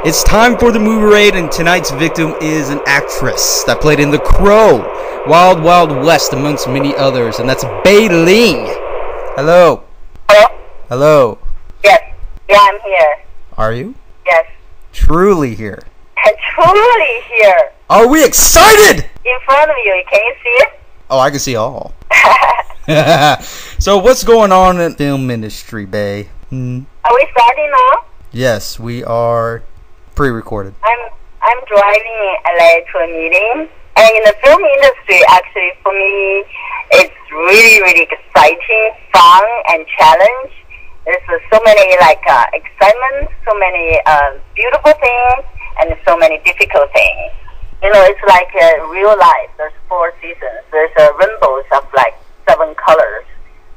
It's time for the movie raid, and tonight's victim is an actress that played in The Crow, Wild Wild West, amongst many others, and that's Bai Ling. Hello. Hello? Hello. Yes. Yeah, I'm here. Are you? Yes. Truly here. Truly here. Are we excited? In front of you. Can you see it? Oh, I can see all. So what's going on in the film industry, Bai? Are we starting now? Yes, we are pre-recorded. I'm driving in LA to a meeting, and in the film industry, actually, for me, it's really, really exciting, fun, and challenge. There's so many excitement, so many beautiful things, and so many difficult things. You know, it's like real life. There's 4 seasons. There's rainbows of 7 colors.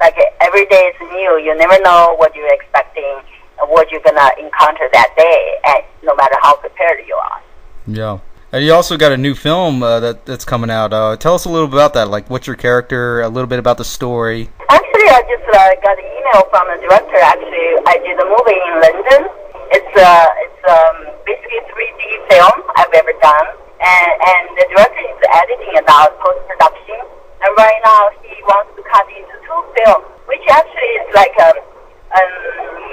Like every day is new. You never know what you're expecting, what you're gonna encounter that day, and no matter how prepared you are. Yeah. And you also got a new film that's coming out. Tell us a little bit about that. Like, what's your character? A little bit about the story. Actually, I just got an email from the director. Actually, I did a movie in London. It's basically a 3D film I've ever done, and the director is editing it now, post-production. And right now, he wants to cut into 2 films, which actually is like a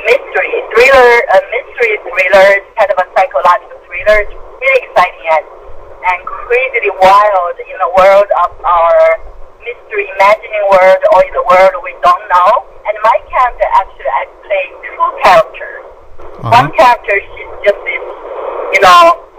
mystery thriller. It's kind of a psychological thriller. It's really exciting and crazily wild in the world of our mystery imagining world, or in the world we don't know. And my character, actually, I play 2 characters. One character, she's just this,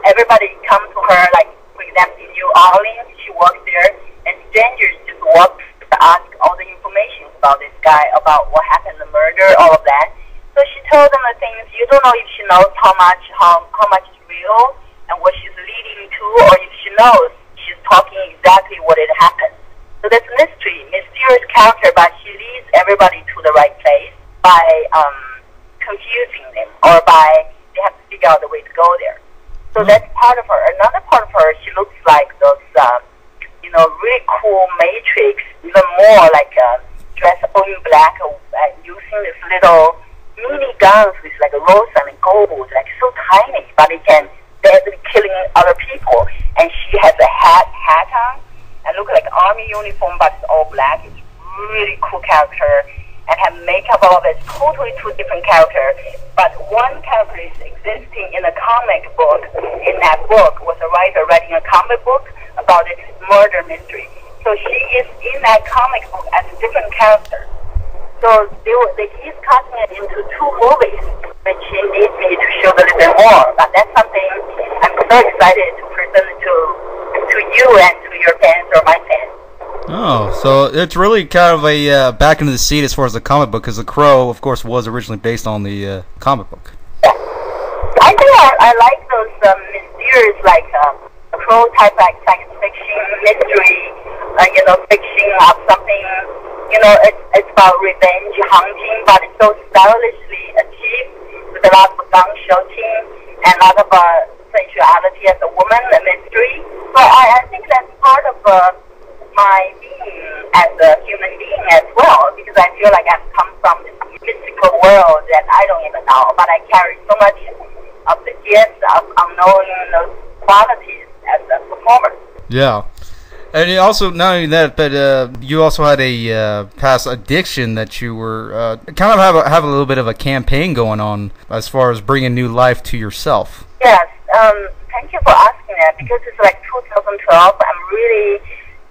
everybody comes to her, like, for example, in New Orleans, she works there, and strangers just walk to ask all the information about this guy, about what happened, the murder, all of that. So she told them the things. You don't know if she knows how much is real and what she's leading to, or if she knows she's talking exactly what it happened. So that's mystery, mysterious character, but she leads everybody to the right place by confusing them, or by they have to figure out the way to go there. So that's part of her. Another part of her, she looks like those, really cool Matrix, even more like dressed all in black, using this little mini guns with like a rose and gold, like so tiny, but it can deadly killing other people. And she has a hat on, and look like army uniform, but it's all black. It's really cool character, and have makeup. All of it. It's totally 2 different characters. But one character is existing in a comic book. In that book was a writer writing a comic book about this murder mystery. So she is in that comic book as a different character. So he's cutting it into 2 movies, which he needs me to show a little bit more. But that's something I'm so excited to present to you and to your fans or my fans. Oh, so it's really kind of a back into the seat as far as the comic book, because The Crow, of course, was originally based on the comic book. Yeah. I think I like those mysterious, Crow type, like science fiction, mystery, fiction of something. It's about revenge hunting, but it's so stylishly achieved with a lot of gun shooting and a lot of sensuality as a woman, a mystery. So I think that's part of my being as a human being as well, because I feel like I've come from this mystical world that I don't even know, but I carry so much of the gifts of unknowing those qualities as a performer. Yeah. And you also, not only that, but you also had a past addiction that you were kind of have a little bit of a campaign going on as far as bringing new life to yourself. Yes. Thank you for asking that, because it's like 2012.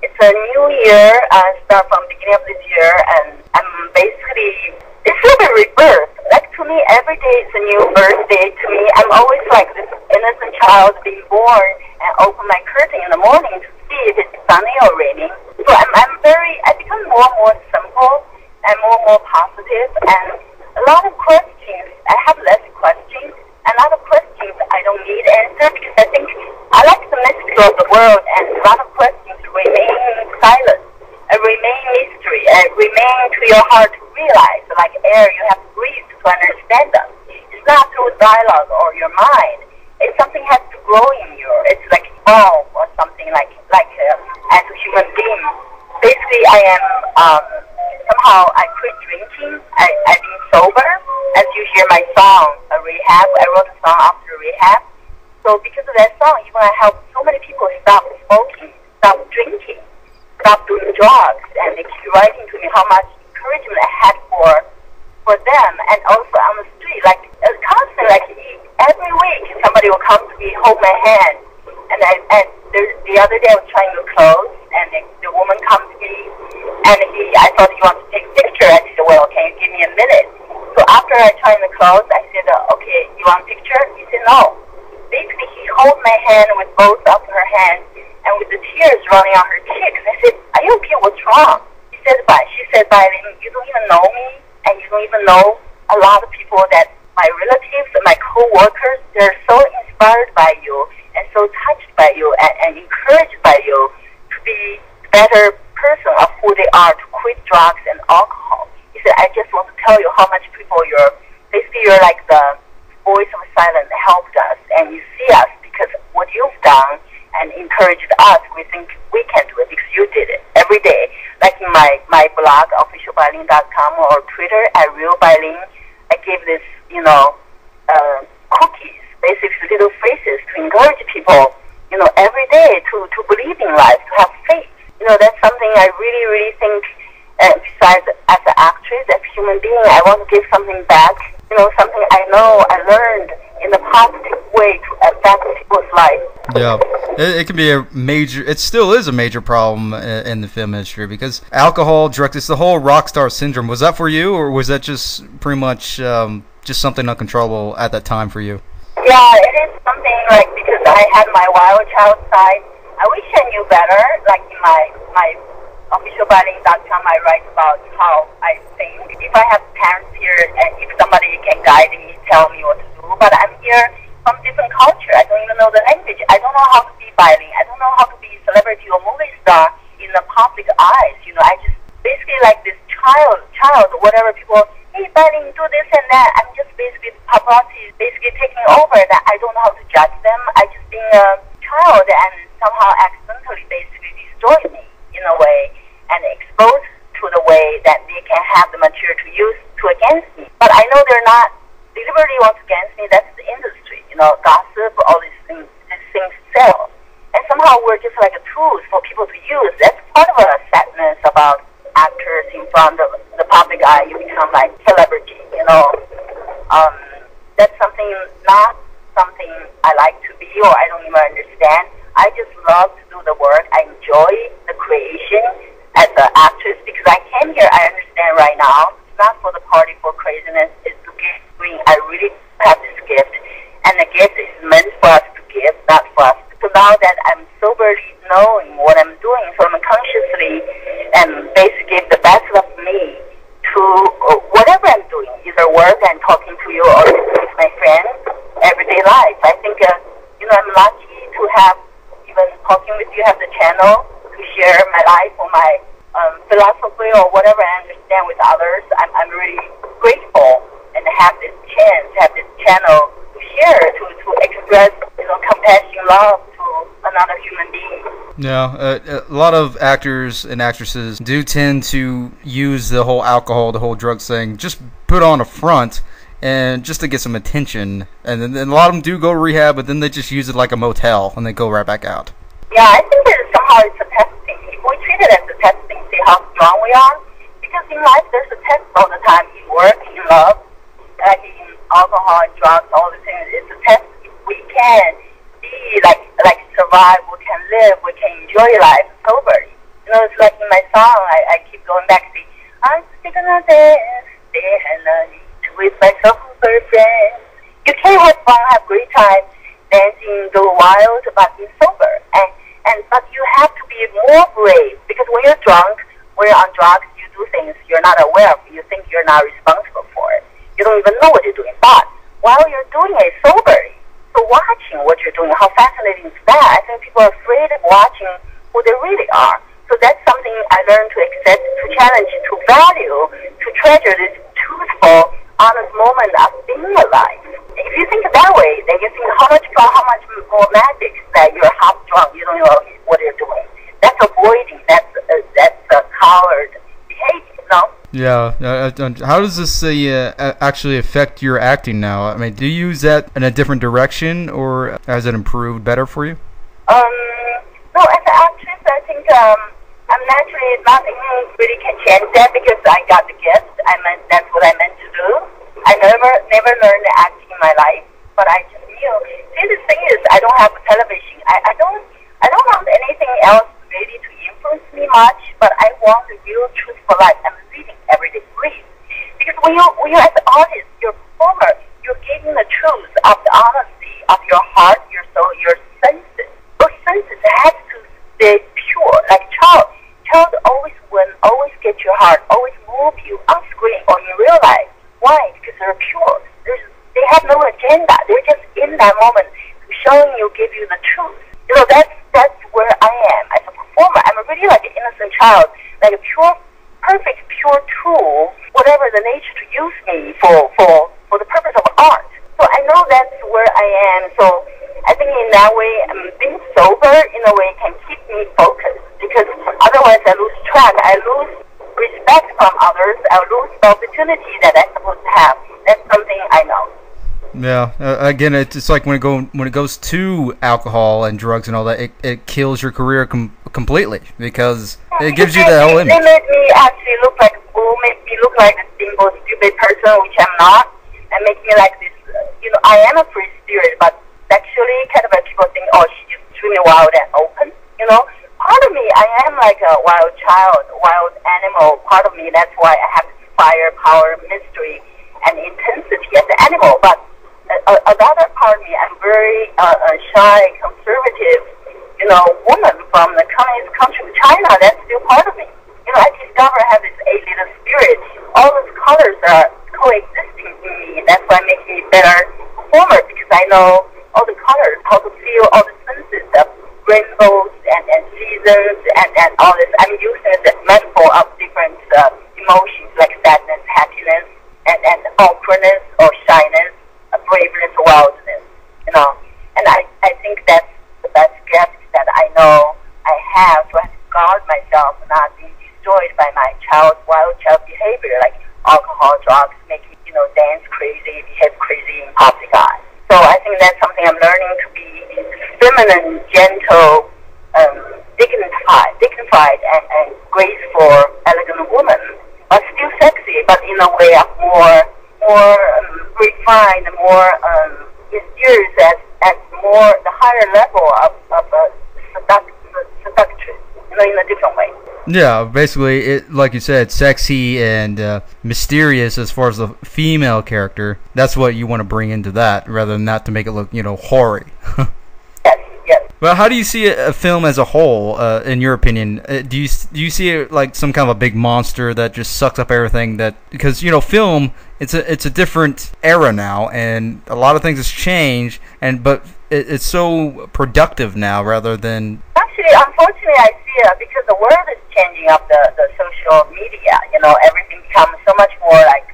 It's a new year. I start from the beginning of this year, and I'm basically, it's a little bit rebirth. Like, to me, every day is a new birthday to me. I'm always like this innocent child being born and open my curtain in the morning to see if it's sunny or raining. So I become more and more simple and more positive, and a lot of questions. I have less questions, and a lot of questions I don't need answers, because I think I like the mystery of the world, and a lot of questions remain silent, remain mystery, remain to your heart to realize, like air you have to breathe to understand them. It's not through dialogue or your mind. It's something has to grow in you. It's like evolve or something like as a human being. Basically, I am somehow I quit drinking. I've been sober. As you hear my song, Rehab, I wrote a song after Rehab. So because of that song, even I helped so many people stop smoking, stop drinking, stop doing drugs, and they keep writing to me how much encouragement I had for them, and also on the street, like constantly, like every week somebody will come to me, hold my hand, and the other day I was trying to close, and the woman comes to me, and I thought he wants to take a picture. I said, well, can you give me a minute? So after I tried to close, I said, okay, you want a picture? He said, no. Basically, he held my hand with both of her hands, and with the tears running on her cheeks. I said, are you okay? What's wrong? She said, Bai Ling, you don't even know me, and you don't even know a lot of people that my relatives and my co-workers, they're so inspired by you and so touched by you and encouraged by you to be a better person of who they are, to quit drugs and alcohol. He said, I just want to tell you how much people you're like the voice of silence helped us, and you see us because what you've done and encouraged us, we think we can do it because you did it every day. Like in my blog, officialbailing.com, or Twitter, at Real Bai Ling, I gave this, cookies, basically little phrases to encourage people, every day to believe in life, to have faith. That's something I really, really think, besides as an actress, as a human being, I want to give something back, something I know I learned in a positive way to affect people's life. Yeah, it can be it still is a major problem in the film industry, because alcohol, drugs, it's the whole rock star syndrome. Was that for you, or was that just pretty much just something uncontrollable at that time for you? Yeah, it is something like, because I had my wild child side, I wish I knew better. Like in my officialbailing.com, I write about how I think. If I have parents here, and if somebody can guide me, tell me what to do, but I'm here from different culture. I don't even know the language. I don't know how to be Bai Ling. I don't know how to be a celebrity or movie star in the public eyes. I just basically like this child, whatever people, hey, Bai Ling, do this and that. I'm just basically paparazzi, basically taking over that. I don't know how to judge them. I just being a child and somehow accidentally basically destroyed me in a way and exposed to the way that they can have the material to use to against me. But I know they're not deliberately want against me. That's the industry, gossip, all these things sell. And somehow we're just like a tools for people to use. That's part of a sadness about actors in front of the public eye. You become like celebrity, That's something, not something I like to be, or I don't even understand. I just love to do the work. I enjoy the creation as an actress, because I came here, I understand right now, it's not for the party, for craziness, it's to give. I really have this gift, and the gift is meant for us to give, not for us. So now that I'm soberly knowing what I'm doing, so I'm consciously and basically the best of me to whatever I'm doing, either work and talking to you or with my friends, everyday life. I think, I'm lucky to have, even talking with you, have the channel to share my life or my philosophy or whatever I understand with others. I'm really grateful and have this chance, have this channel to share, to express, compassion, love to another human being. Yeah, a lot of actors and actresses do tend to use the whole alcohol, the whole drugs thing, just put on a front and just to get some attention. And then a lot of them do go to rehab, but then they just use it like a motel and they go right back out. Yeah, I think that somehow it's a testing. If we treat it as a testing, see how strong we are. Because in life, there's a test all the time. In work, in love, in alcohol, and drugs, all the things. It's a test. If we can be like survive, we can live, we can enjoy life soberly. It's like in my song, I keep going back to I'm still gonna dance, with my sober friends. You can have fun, have great time, dancing, go wild, but be sober. But you have to be more brave, because when you're drunk, when you're on drugs, you do things you're not aware of. You think you're not responsible for it. You don't even know what you're doing. But while you're doing it soberly, so watching what you're doing, how fascinating is that? I think people are afraid of watching who they really are. So that's something I learned to accept, to challenge, to value, to treasure this truthful, honest moment of being alive. If you think that way, then you think how much more magic that you're half drunk, you don't know what you're doing. That's avoiding, that's a coward behavior, Yeah. How does this actually affect your acting now? I mean, do you use that in a different direction, or has it improved better for you? No, as an actress, I think I'm naturally nothing really can change that because I got the gift. That's what I meant to do. I never learned acting in my life, but I just knew. See, the thing is, I don't have a television. I don't want anything else really to influence me much, but I want the real truth for life. I'm living everyday breathe. Because when you as an artist, you're a performer, you're giving the truth of the honesty of your heart, your soul, your senses. Those senses have to stay pure. Like child always win, always get your heart, always move you on screen or in real life. Why? Because they're pure. They have no agenda. They're just in that moment showing you, give you the truth. That's where I am as a performer. I'm really like an innocent child, like a pure, perfect, pure tool, whatever the nature to use me for the purpose of art. So I know that's where I am. So I think in that way, being sober in a way can keep me focused because otherwise I lose track. I lose respect from others. I lose the opportunity that I'm supposed to have. That's something I know. Yeah. Again, it's like when it goes to alcohol and drugs and all that, it kills your career completely because it gives you the whole image. They make me actually look like a fool, make me look like a simple, stupid person, which I'm not, and make me like this. I am a free spirit, but sexually, kind of people think, oh, she's extremely wild and open. Part of me, I am like a wild child, wild animal. Part of me, that's why I have this fire, power, mystery, and intensity as an animal. But another part of me, I'm very shy, conservative, woman from the communist country of China. That's still part of me. I discover I have this little spirit. All those colors are coexisting in me. That's why making me better performer because I know all the colors, how to feel all the senses of rainbows and seasons and all this. I'm using it as metaphor of different emotions like sadness, happiness, and awkwardness or shyness, braveness, wildness. And I think that's the best gift that I know I have to guard myself not being destroyed by my wild child behavior like alcohol, drugs, making dance crazy, behave crazy in public eye. So I think that's something I'm learning to be feminine, gentle, dignified and graceful, elegant woman, but still sexy, but in a way of more refined, more mysterious, as more the higher level of seductress, in a different way. Yeah, basically, it like you said, sexy and mysterious as far as the female character. That's what you want to bring into that, rather than not to make it look, hoary. Yes. Well, how do you see a film as a whole, in your opinion? Do you see it like some kind of a big monster that just sucks up everything? Because film, it's a different era now, and a lot of things has changed, but it's so productive now rather than. Actually, unfortunately, I see it because the world is changing up the social media. Everything becomes so much more like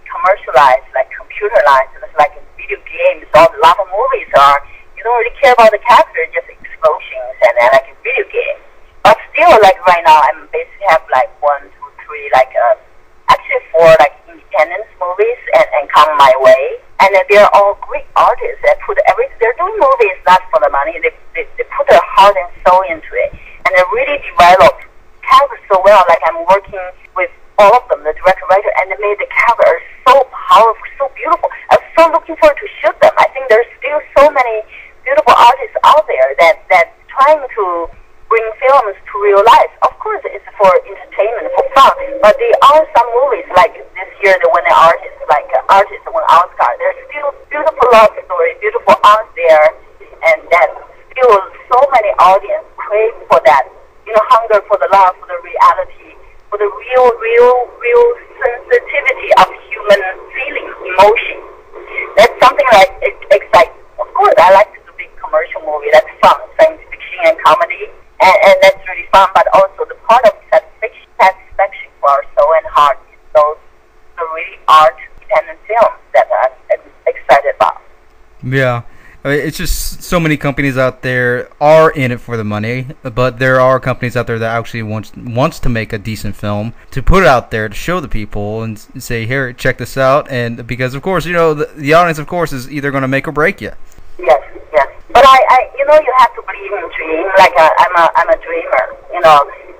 commercialized, like computerized. It's like in video games. A lot of movies are. You don't really care about the character, just explosions and like a video game. But still, like right now, I'm basically have like 1, 2, 3, like actually 4 like independent movies and come my way. And they're all great artists that put they're doing movies not for the money. They put their heart and soul into it, and they really develop characters so well. Like I'm working with all of them, the director, writer, and they made the characters so powerful, so beautiful. I was so looking forward to shoot them. I think there's still so many beautiful artists out there that trying to bring films to real life. Of course, it's for entertainment, for fun, but there are some movies like this year they won an artist, like artists won Oscar. There's still beautiful love story, beautiful art there, and that still so many audience crave for that. Hunger for the love, for the reality, for the real sensitivity of human feelings, emotion. That's something like excites. Of course, I like to do big commercial movie. That's fun, science fiction and comedy, and that's really fun. But also the part of satisfaction for our soul and heart is those the really art dependent films that I'm excited about. Yeah. I mean, it's just so many companies out there are in it for the money, but there are companies out there that actually wants to make a decent film, to put it out there to show the people and say, here, check this out. And because of course, the audience of course is either going to make or break you. Yes, yes. But you have to believe in dream. Like I'm a dreamer.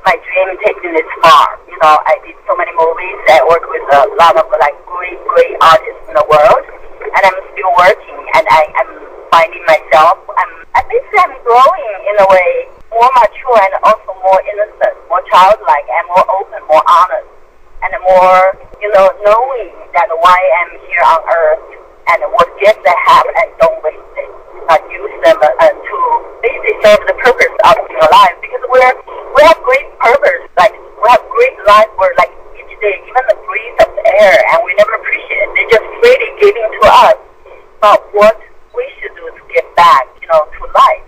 My dream taking this far. I did so many movies. I work with a lot of like great artists in the world, and I'm still working. And I'm finding myself. I'm growing in a way more mature and also more innocent, more childlike, and more open, more honest, and more knowing that why I'm here on earth and what gifts I have and don't waste it. Use them to basically serve the purpose of being alive, because we have great purpose, like we have great life where like each day, even the breeze of the air, and we never appreciate it. They're just freely giving to us. But what we should do is give back, to life.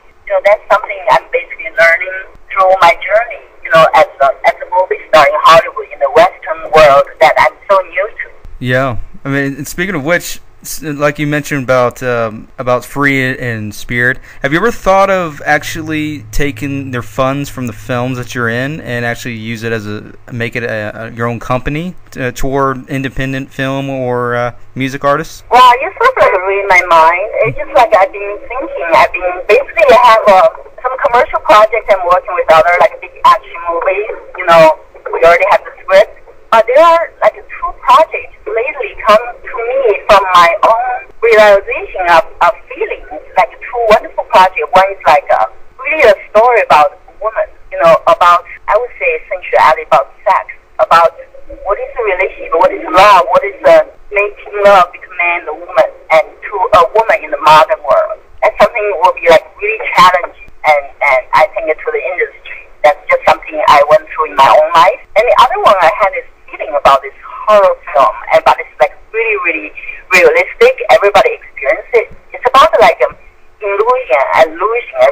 That's something I'm basically learning through my journey, as a movie star in Hollywood in the Western world that I'm so new to. Yeah, I mean, speaking of which, like you mentioned about free and spirit, have you ever thought of actually taking their funds from the films that you're in and actually use it make it your own company toward independent film or music artists? Well, you sort of read my mind. It's just like I've been thinking. I have some commercial projects I'm working with other like big action movies. We already have the script. There are like two projects lately come to me from my own realization of feelings, like two wonderful projects. One is like really a story about a woman, about, I would say, sensuality, about sex, about what is a relationship, what is love, what is making love between man and woman, and to a woman in the modern world. That's something that will be like really challenging, and I think to the industry. That's just something I went through in my own life. And the other one I had is feeling about this horror film, but it's like really, really realistic. Everybody experiences it. It's about like illusion, a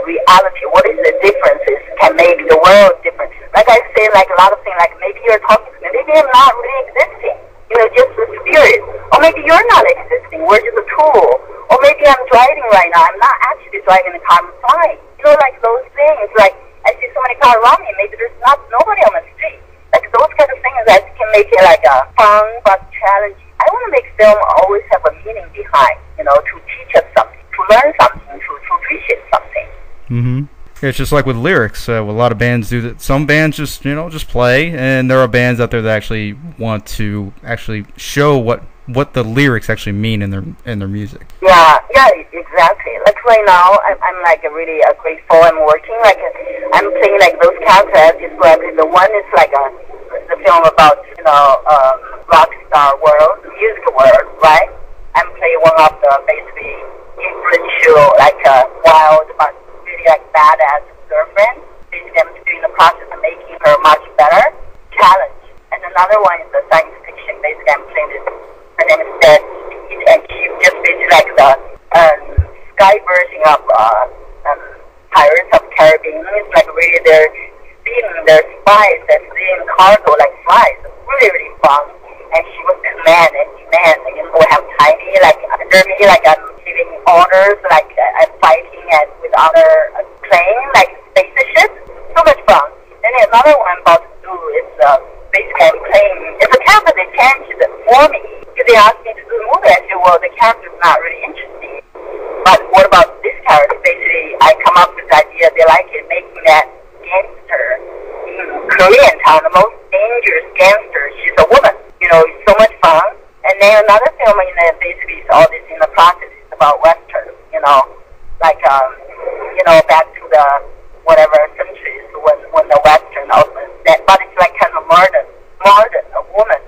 reality. What is the differences can make the world different? Like I say, like a lot of things, like maybe you're talking to me, maybe I'm not really existing. Just the spirit. Or maybe you're not existing. We're just a tool. Or maybe I'm driving right now. I'm not actually driving the car. I'm flying. Like those things. Like I see so many cars around me. Maybe there's nobody on the street. Like those kind of things that can make it like a fun but challenging. I want to make film always have a meaning behind, to teach us something, to learn something, to appreciate something. Mm-hmm. Yeah, it's just like with lyrics. A lot of bands do that. Some bands just play, and there are bands out there that actually want to actually show what the lyrics actually mean in their music. Yeah, exactly. Like right now, I'm like really grateful. I'm working like I'm playing like those characters I described. The one is like the film about rock star world, music world, right? I'm playing one of the basically influential, like wild but really like badass girlfriend. Basically, I'm still in the process of making her much better. Challenge. And another one is the science fiction. Basically, I'm playing this. Her name is Dead Speed, and she's just basically like the sky version of Pirates of the Caribbean. It's like really they're stealing their spies, they're stealing cargo like flies. It's really, really fun. And she was command and demand. We have tiny, like under me, like I'm giving orders, like I'm fighting and with other plane, like spaceship. So much fun. And then another one I'm about to do is basically I'm playing. It's a character they changed for me. They asked me to do the movie. I said, well, the character's not really interesting. But what about this character? Basically, I come up with the idea. They like it, making that gangster in Korean town, the most dangerous gangster. She's a woman. It's so much fun. And then another film, basically, is all this in the process. It's about Western, like, back to the whatever centuries when the Western opened. But it's like kind of modern, a woman,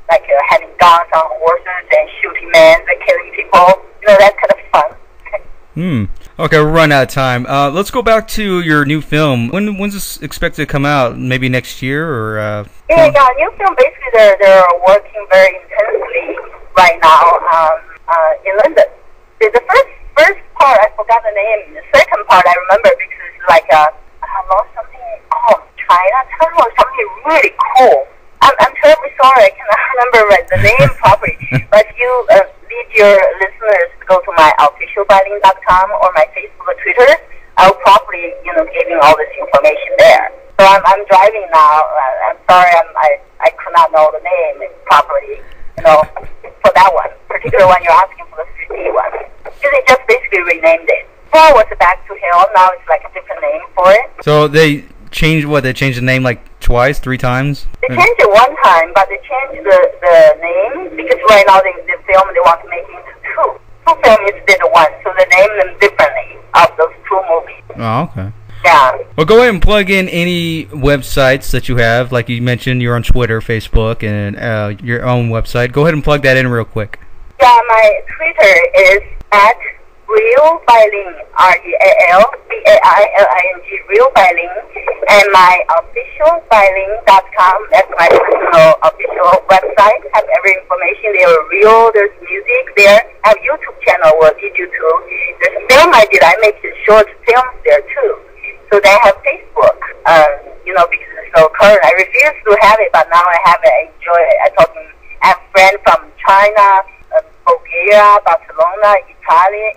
like having guns on horses and shooting men and killing people. That's kind of fun. Okay, we're running out of time. Let's go back to your new film. When's this expected to come out? Maybe next year, or? New film. Basically, they're working very intensely right now in London. The first part I forgot the name. The second part I remember because it's like I lost something. Chinatown or something really cool. I'm terribly sorry. I cannot remember the name properly. But you lead your listeners go to my official bailing.com or my Facebook or Twitter, I'll probably, giving all this information there. So I'm driving now. I'm sorry, I could not know the name properly, for that one. Particularly when you're asking for the 3D one. Because they just basically renamed it. Before was Back to Hell, now it's like a different name for it. So they changed what? They changed the name like twice, 3 times? They changed it one time, but they changed the name because right now the film they want to make into two. Two films instead of one, so they name them differently of those 2 movies. Oh, okay. Yeah. Well, go ahead and plug in any websites that you have. Like you mentioned, you're on Twitter, Facebook, and your own website. Go ahead and plug that in real quick. Yeah, my Twitter is at Real Bai Ling, RealBailing, Real Bai Ling, and my official Bailing.com, that's my personal official website, have every information there. Real, there's music there, I have YouTube channel where I did YouTube. There's film I did, I make short films there too. So they have Facebook, because it's so current. I refuse to have it, but now I have it, I enjoy it. I have friends from China, Bulgaria, Barcelona, Italy,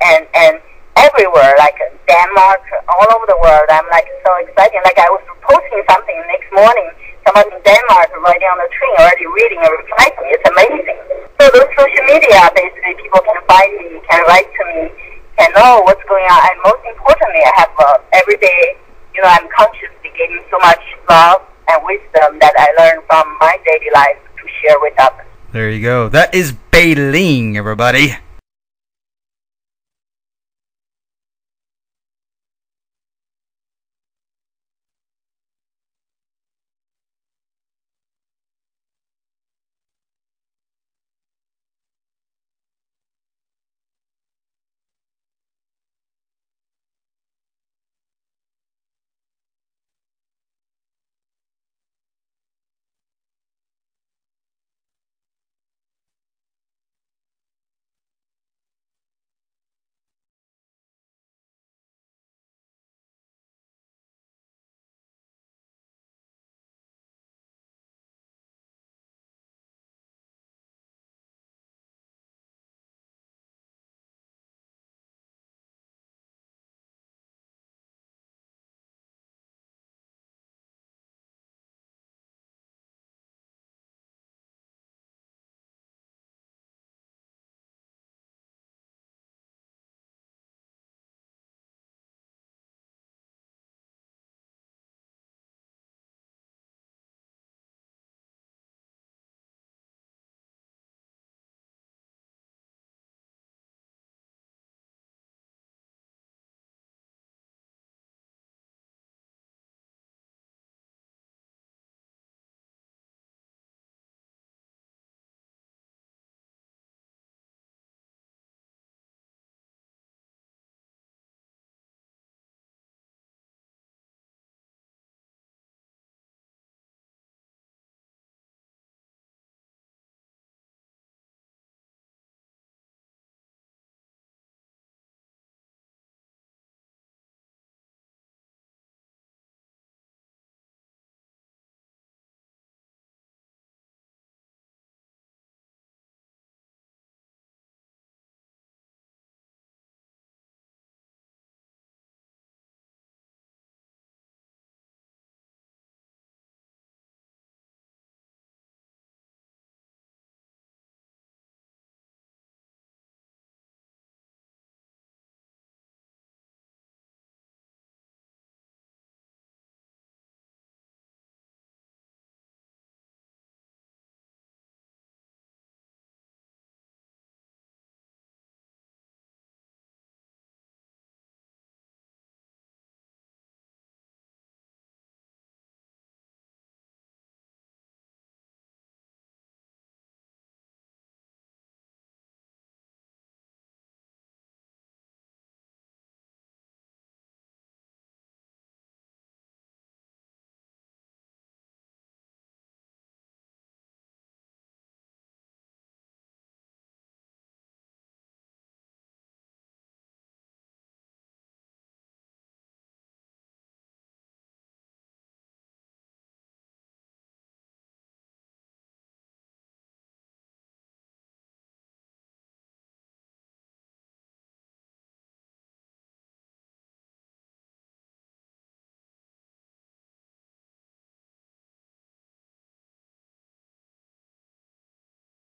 and everywhere, like Denmark, all over the world. I'm like so excited. Like I was posting something next morning, someone in Denmark riding on the train already reading and replying to me. It's amazing. So those social media, basically, people can find me, can write to me, can know what's going on. And most importantly, I have every day, I'm consciously giving so much love and wisdom that I learned from my daily life to share with others. There you go. That is Bai Ling, everybody.